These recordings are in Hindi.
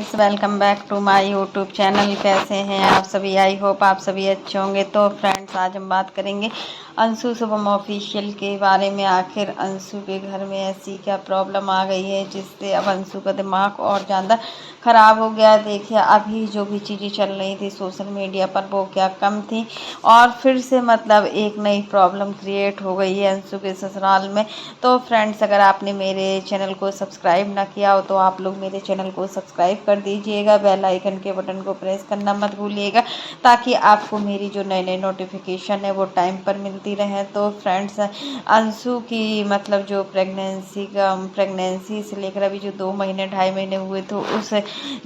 Friends, welcome back to my YouTube channel. कैसे हैं आप सभी? आई होप आप सभी अच्छे होंगे। तो फ्रेंड्स, आज हम बात करेंगे अंशु शुभम ऑफिशियल के बारे में। आखिर अंशु के घर में ऐसी क्या प्रॉब्लम आ गई है जिससे अब अंशु का दिमाग और ज़्यादा ख़राब हो गया। देखिए, अभी जो भी चीज़ें चल रही थी सोशल मीडिया पर वो क्या कम थी, और फिर से मतलब एक नई प्रॉब्लम क्रिएट हो गई है अंशु के ससुराल में। तो फ्रेंड्स, अगर आपने मेरे चैनल को सब्सक्राइब ना किया हो तो आप लोग मेरे चैनल को सब्सक्राइब कर दीजिएगा। बेल आइकन के बटन को प्रेस करना मत भूलिएगा, ताकि आपको मेरी जो नई नई नोटिफिकेशन है वो टाइम पर मिलती रहे। तो फ्रेंड्स, अंशु की मतलब जो प्रेगनेंसी से लेकर अभी जो 2 महीने 2.5 महीने हुए तो उस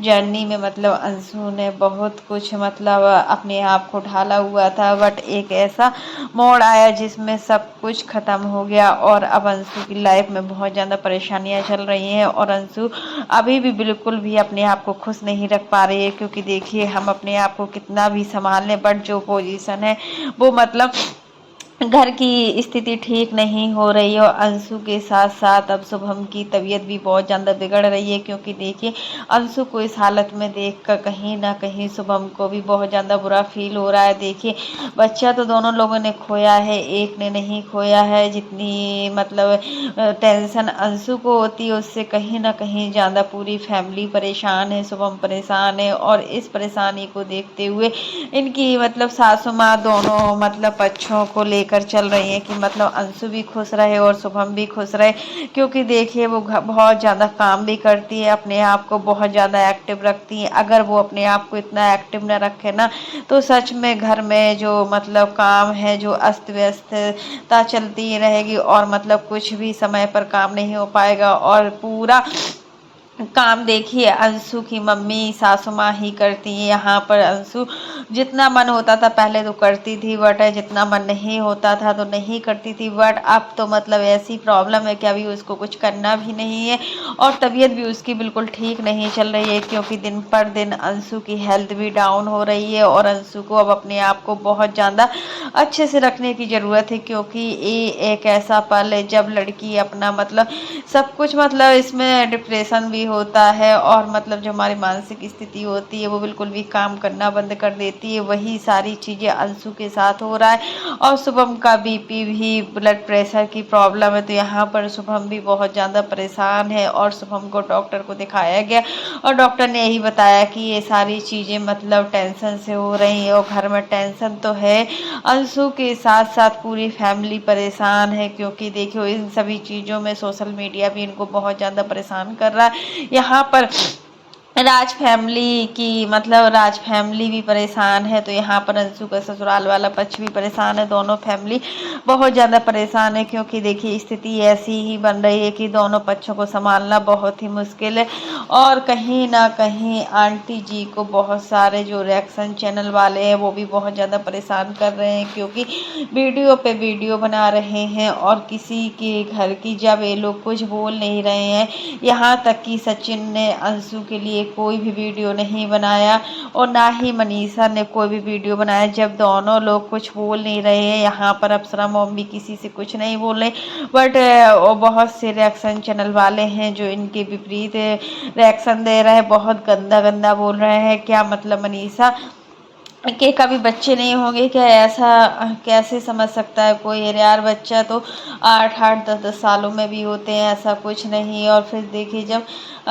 जर्नी में मतलब अंशु ने बहुत कुछ मतलब अपने आप को ढाला हुआ था। बट एक ऐसा मोड़ आया जिसमें सब कुछ ख़त्म हो गया, और अब अंशु की लाइफ में बहुत ज़्यादा परेशानियां चल रही हैं। और अंशु अभी भी बिल्कुल भी अपने आप को खुश नहीं रख पा रही है, क्योंकि देखिए, हम अपने आप को कितना भी संभाल लें बट जो पोजीशन है वो मतलब घर की स्थिति ठीक नहीं हो रही है। और अंशु के साथ साथ अब शुभम की तबीयत भी बहुत ज़्यादा बिगड़ रही है, क्योंकि देखिए, अंशु को इस हालत में देखकर कहीं ना कहीं शुभम को भी बहुत ज़्यादा बुरा फील हो रहा है। देखिए, बच्चा तो दोनों लोगों ने खोया है, एक ने नहीं खोया है। जितनी मतलब टेंशन अंशु को होती है उससे कहीं ना कहीं ज़्यादा पूरी फैमिली परेशान है, शुभम परेशान है। और इस परेशानी को देखते हुए इनकी मतलब सासू माँ दोनों मतलब बच्चों को लेकर चल रही हैं कि मतलब अंशु भी खुश रहे और शुभम भी खुश रहे। क्योंकि देखिए, वो बहुत ज़्यादा काम भी करती है, अपने आप को बहुत ज़्यादा एक्टिव रखती हैं। अगर वो अपने आप को इतना एक्टिव न रखे ना, तो सच में घर में जो मतलब काम है, जो अस्त व्यस्तता चलती रहेगी, और मतलब कुछ भी समय पर काम नहीं हो पाएगा। और पूरा काम देखिए अंशु की मम्मी सासू माँ ही करती है। यहाँ पर अंशु जितना मन होता था पहले तो करती थी, बट जितना मन नहीं होता था तो नहीं करती थी। बट अब तो मतलब ऐसी प्रॉब्लम है कि अभी उसको कुछ करना भी नहीं है, और तबीयत भी उसकी बिल्कुल ठीक नहीं चल रही है, क्योंकि दिन पर दिन अंशु की हेल्थ भी डाउन हो रही है। और अंशु को अब अपने आप को बहुत ज़्यादा अच्छे से रखने की ज़रूरत है, क्योंकि ये एक ऐसा पल है जब लड़की अपना मतलब सब कुछ मतलब इसमें डिप्रेशन भी होता है, और मतलब जो हमारी मानसिक स्थिति होती है वो बिल्कुल भी काम करना बंद कर देती है। वही सारी चीज़ें अंशु के साथ हो रहा है। और शुभम का बीपी भी, ब्लड प्रेशर की प्रॉब्लम है, तो यहाँ पर शुभम भी बहुत ज़्यादा परेशान है। और शुभम को डॉक्टर को दिखाया गया, और डॉक्टर ने यही बताया कि ये सारी चीज़ें मतलब टेंशन से हो रही हैं। और घर में टेंशन तो है, अंशु के साथ साथ पूरी फैमिली परेशान है, क्योंकि देखियो, इन सभी चीज़ों में सोशल मीडिया भी इनको बहुत ज़्यादा परेशान कर रहा है। यहाँ पर राज फैमिली भी परेशान है, तो यहाँ पर अंशु का ससुराल वाला पक्ष भी परेशान है। दोनों फैमिली बहुत ज़्यादा परेशान है, क्योंकि देखिए, स्थिति ऐसी ही बन रही है कि दोनों पक्षों को संभालना बहुत ही मुश्किल है। और कहीं ना कहीं आंटी जी को बहुत सारे जो रिएक्शन चैनल वाले हैं वो भी बहुत ज़्यादा परेशान कर रहे हैं, क्योंकि वीडियो पे वीडियो बना रहे हैं, और किसी के घर की जब ये लोग कुछ बोल नहीं रहे हैं। यहाँ तक कि सचिन ने अंशु के लिए कोई भी वीडियो नहीं बनाया, और ना ही मनीषा ने कोई भी वीडियो बनाया, जब दोनों लोग कुछ बोल नहीं रहे हैं। यहाँ पर अप्सरा मॉम भी किसी से कुछ नहीं बोल रहे, बट बहुत से रिएक्शन चैनल वाले हैं जो इनके विपरीत रिएक्शन दे रहे हैं, बहुत गंदा गंदा बोल रहे हैं। क्या मतलब मनीषा के कभी बच्चे नहीं होंगे क्या? ऐसा कैसे समझ सकता है कोई? अरे यार, बच्चा तो 8-8 10-10 सालों में भी होते हैं, ऐसा कुछ नहीं। और फिर देखिए, जब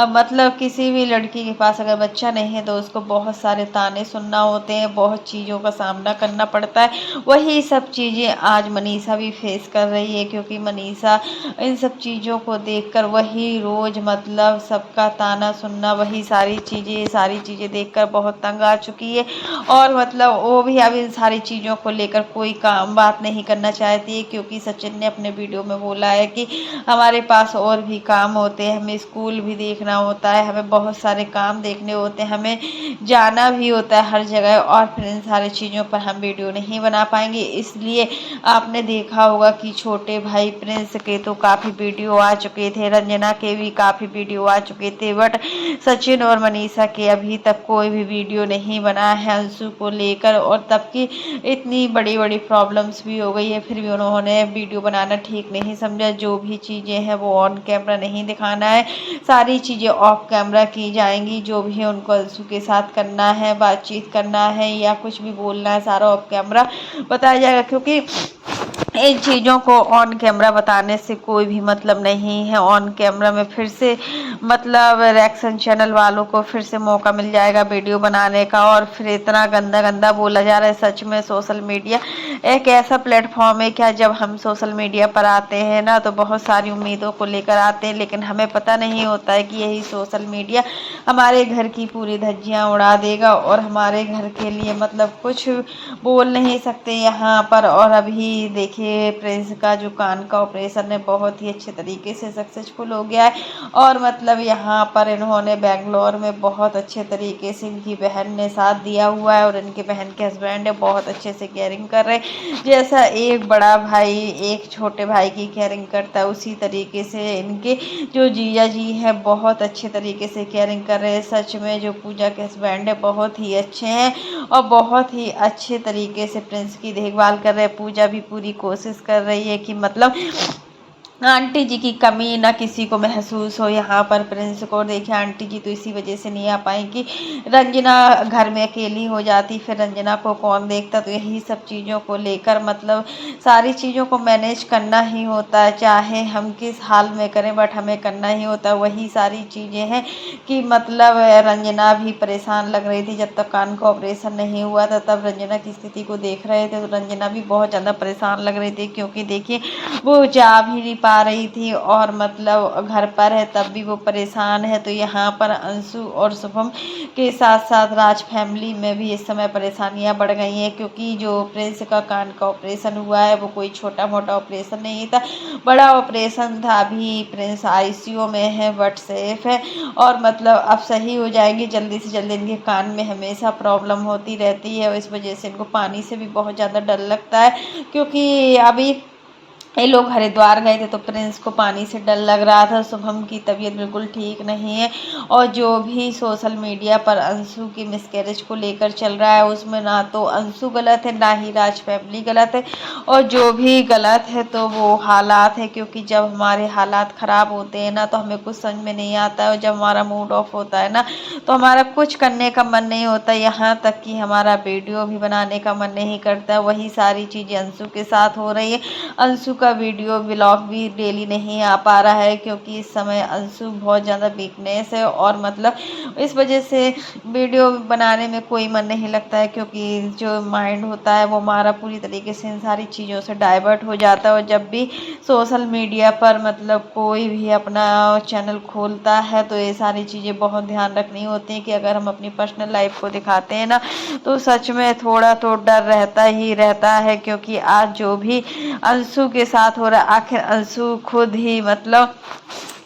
मतलब किसी भी लड़की के पास अगर बच्चा नहीं है तो उसको बहुत सारे ताने सुनना होते हैं, बहुत चीज़ों का सामना करना पड़ता है। वही सब चीज़ें आज मनीषा भी फेस कर रही है, क्योंकि मनीषा इन सब चीज़ों को देखकर वही रोज़ मतलब सबका ताना सुनना, वही सारी चीज़ें देखकर बहुत तंग आ चुकी है। और मतलब वो भी अब इन सारी चीज़ों को लेकर कोई काम बात नहीं करना चाहती है, क्योंकि सचिन ने अपने वीडियो में बोला है कि हमारे पास और भी काम होते हैं, हमें स्कूल भी देखना होता है, हमें बहुत सारे काम देखने होते हैं, हमें जाना भी होता है हर जगह, और फिर इन सारी चीज़ों पर हम वीडियो नहीं बना पाएंगे। इसलिए आपने देखा होगा कि छोटे भाई प्रिंस के तो काफ़ी वीडियो आ चुके थे, रंजना के भी काफ़ी वीडियो आ चुके थे, बट सचिन और मनीषा के अभी तक कोई भी वीडियो नहीं बना है अंशु को लेकर, और तब की इतनी बड़ी बड़ी प्रॉब्लम्स भी हो गई है, फिर भी उन्होंने वीडियो बनाना ठीक नहीं समझा। जो भी चीज़ें हैं वो ऑन कैमरा नहीं दिखाना है, सारी चीज़ें ऑफ कैमरा की जाएंगी। जो भी उनको अंशु के साथ करना है, बातचीत करना है या कुछ भी बोलना है, सारा ऑफ कैमरा बताया जाएगा, क्योंकि इन चीज़ों को ऑन कैमरा बताने से कोई भी मतलब नहीं है। ऑन कैमरा में फिर से मतलब रिएक्शन चैनल वालों को फिर से मौका मिल जाएगा वीडियो बनाने का, और फिर इतना गंदा गंदा बोला जा रहा है। सच में सोशल मीडिया एक ऐसा प्लेटफॉर्म है क्या, जब हम सोशल मीडिया पर आते हैं ना तो बहुत सारी उम्मीदों को लेकर आते हैं, लेकिन हमें पता नहीं होता है कि यही सोशल मीडिया हमारे घर की पूरी धज्जियां उड़ा देगा, और हमारे घर के लिए मतलब कुछ बोल नहीं सकते यहाँ पर। और अभी देखिए प्रिंस का जो कान का ऑपरेशन है बहुत ही अच्छे तरीके से सक्सेसफुल हो गया है, और मतलब यहाँ पर इन्होंने बेंगलोर में बहुत अच्छे तरीके से इनकी बहन ने साथ दिया हुआ है, और इनके बहन के हस्बैंड है बहुत अच्छे से केयरिंग कर रहे हैं। जैसा एक बड़ा भाई एक छोटे भाई की केयरिंग करता है, उसी तरीके से इनके जो जीजा जी हैं बहुत अच्छे तरीके से केयरिंग कर रहे हैं। सच में जो पूजा के हस्बैंड है बहुत ही अच्छे हैं, और बहुत ही अच्छे तरीके से प्रिंस की देखभाल कर रहे हैं। पूजा भी पूरी कोशिश कर रही है कि मतलब आंटी जी की कमी ना किसी को महसूस हो यहाँ पर प्रिंस को। देखिए आंटी जी तो इसी वजह से नहीं आ पाई कि रंजना घर में अकेली हो जाती, फिर रंजना को कौन देखता। तो यही सब चीज़ों को लेकर मतलब सारी चीज़ों को मैनेज करना ही होता है, चाहे हम किस हाल में करें बट हमें करना ही होता है। वही सारी चीज़ें हैं कि मतलब रंजना भी परेशान लग रही थी जब तक कान का ऑपरेशन नहीं हुआ था, तब रंजना की स्थिति को देख रहे थे तो रंजना भी बहुत ज़्यादा परेशान लग रही थी, क्योंकि देखिए वो जा भी नहीं पा रही थी और मतलब घर पर है तब भी वो परेशान है। तो यहाँ पर अंशु और शुभम के साथ साथ राज फैमिली में भी इस समय परेशानियाँ बढ़ गई हैं, क्योंकि जो प्रिंस का कान का ऑपरेशन हुआ है वो कोई छोटा मोटा ऑपरेशन नहीं था, बड़ा ऑपरेशन था। अभी प्रिंस आईसीयू में है बट सेफ है, और मतलब अब सही हो जाएंगे जल्दी से जल्दी। इनके कान में हमेशा प्रॉब्लम होती रहती है और इस वजह से इनको पानी से भी बहुत ज़्यादा डर लगता है, क्योंकि अभी ये लोग हरिद्वार गए थे तो प्रिंस को पानी से डर लग रहा था। शुभम की तबीयत बिल्कुल ठीक नहीं है, और जो भी सोशल मीडिया पर अंशु की मिसकैरेज को लेकर चल रहा है उसमें ना तो अंशु गलत है ना ही राज फैमिली गलत है, और जो भी गलत है तो वो हालात है। क्योंकि जब हमारे हालात ख़राब होते हैं ना तो हमें कुछ समझ में नहीं आता है, और जब हमारा मूड ऑफ होता है ना तो हमारा कुछ करने का मन नहीं होता, यहाँ तक कि हमारा वीडियो भी बनाने का मन नहीं करता। वही सारी चीज़ें अंशु के साथ हो रही है। अंशु का वीडियो व्लॉग भी डेली नहीं आ पा रहा है, क्योंकि इस समय अंशु बहुत ज़्यादा वीकनेस है, और मतलब इस वजह से वीडियो बनाने में कोई मन नहीं लगता है, क्योंकि जो माइंड होता है वो हमारा पूरी तरीके से इन सारी चीज़ों से डाइवर्ट हो जाता है। और जब भी सोशल मीडिया पर मतलब कोई भी अपना चैनल खोलता है तो ये सारी चीज़ें बहुत ध्यान रखनी होती हैं कि अगर हम अपनी पर्सनल लाइफ को दिखाते हैं ना तो सच में थोड़ा तो डर रहता ही रहता है। क्योंकि आज जो भी अंशु के साथ हो रहा है, आखिर अंशु खुद ही मतलब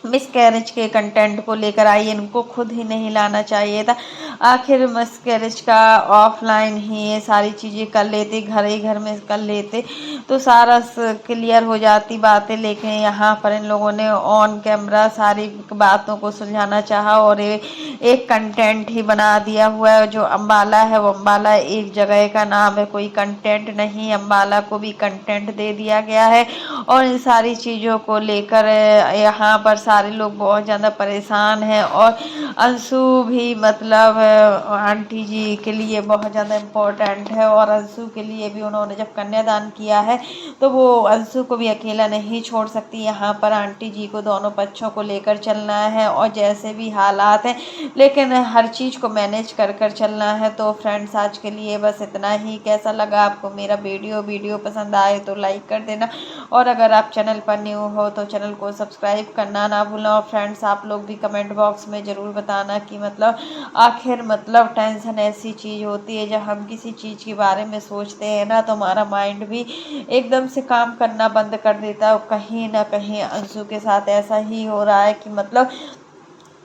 मिसकैरेज के कंटेंट को लेकर आई, इनको खुद ही नहीं लाना चाहिए था। आखिर मिसकैरेज का ऑफलाइन ही ये सारी चीज़ें कर लेते, घर ही घर में कर लेते तो सारा क्लियर हो जाती बातें, लेकिन यहाँ पर इन लोगों ने ऑन कैमरा सारी बातों को सुलझाना चाहा और एक कंटेंट ही बना दिया हुआ है। जो अम्बाला है वो अम्बाला एक जगह का नाम है, कोई कंटेंट नहीं। अम्बाला को भी कंटेंट दे दिया गया है, और इन सारी चीज़ों को लेकर यहाँ पर सारे लोग बहुत ज़्यादा परेशान हैं। और अंशु भी मतलब आंटी जी के लिए बहुत ज़्यादा इम्पोर्टेंट है, और अंशु के लिए भी उन्होंने जब कन्यादान किया है तो वो अंशु को भी अकेला नहीं छोड़ सकती। यहाँ पर आंटी जी को दोनों पक्षों को लेकर चलना है, और जैसे भी हालात हैं लेकिन हर चीज़ को मैनेज कर कर चलना है। तो फ्रेंड्स आज के लिए बस इतना ही। कैसा लगा आपको मेरा वीडियो पसंद आए तो लाइक कर देना, और अगर आप चैनल पर न्यू हो तो चैनल को सब्सक्राइब करना ना भूलना। और फ्रेंड्स आप लोग भी कमेंट बॉक्स में ज़रूर बताना कि मतलब आखिर मतलब टेंशन ऐसी चीज़ होती है जब हम किसी चीज़ के बारे में सोचते हैं ना तो हमारा माइंड भी एकदम से काम करना बंद कर देता है। कहीं ना कहीं अंशु के साथ ऐसा ही हो रहा है कि मतलब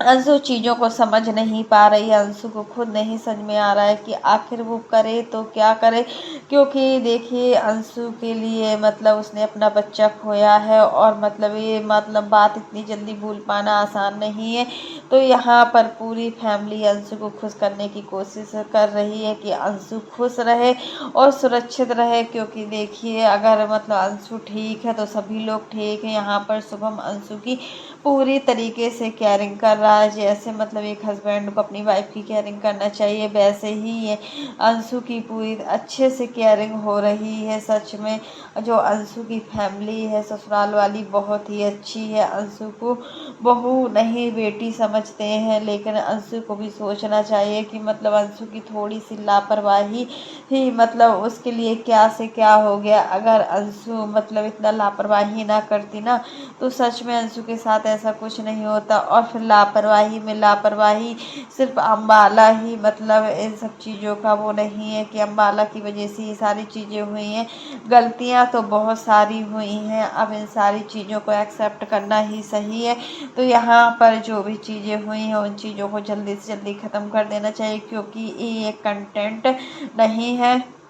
अंशु चीज़ों को समझ नहीं पा रही है। अंशु को खुद नहीं समझ में आ रहा है कि आखिर वो करे तो क्या करे, क्योंकि देखिए अंशु के लिए मतलब उसने अपना बच्चा खोया है और मतलब ये मतलब बात इतनी जल्दी भूल पाना आसान नहीं है। तो यहाँ पर पूरी फैमिली अंशु को खुश करने की कोशिश कर रही है कि अंशु खुश रहे और सुरक्षित रहे, क्योंकि देखिए अगर मतलब अंशु ठीक है तो सभी लोग ठीक हैं। यहाँ पर शुभम अंशु की पूरी तरीके से केयरिंग कर रहा है, जैसे मतलब एक हस्बैंड को अपनी वाइफ की केयरिंग करना चाहिए वैसे ही ये अंशु की पूरी अच्छे से केयरिंग हो रही है। सच में जो अंशु की फैमिली है ससुराल वाली बहुत ही अच्छी है। अंशु को बहू नहीं बेटी समझते हैं, लेकिन अंशु को भी सोचना चाहिए कि मतलब अंशु की थोड़ी सी लापरवाही ही मतलब उसके लिए क्या से क्या हो गया। अगर अंशु मतलब इतना लापरवाही ना करती ना तो सच में अंशु के साथ ऐसा कुछ नहीं होता। और फिर लापरवाही में लापरवाही सिर्फ अम्बाला ही मतलब इन सब चीज़ों का वो नहीं है कि अम्बाला की वजह से ये सारी चीज़ें हुई हैं। गलतियां तो बहुत सारी हुई हैं, अब इन सारी चीज़ों को एक्सेप्ट करना ही सही है। तो यहाँ पर जो भी चीज़ें हुई हैं उन चीज़ों को जल्दी से जल्दी ख़त्म कर देना चाहिए, क्योंकि ये एक कंटेंट नहीं है।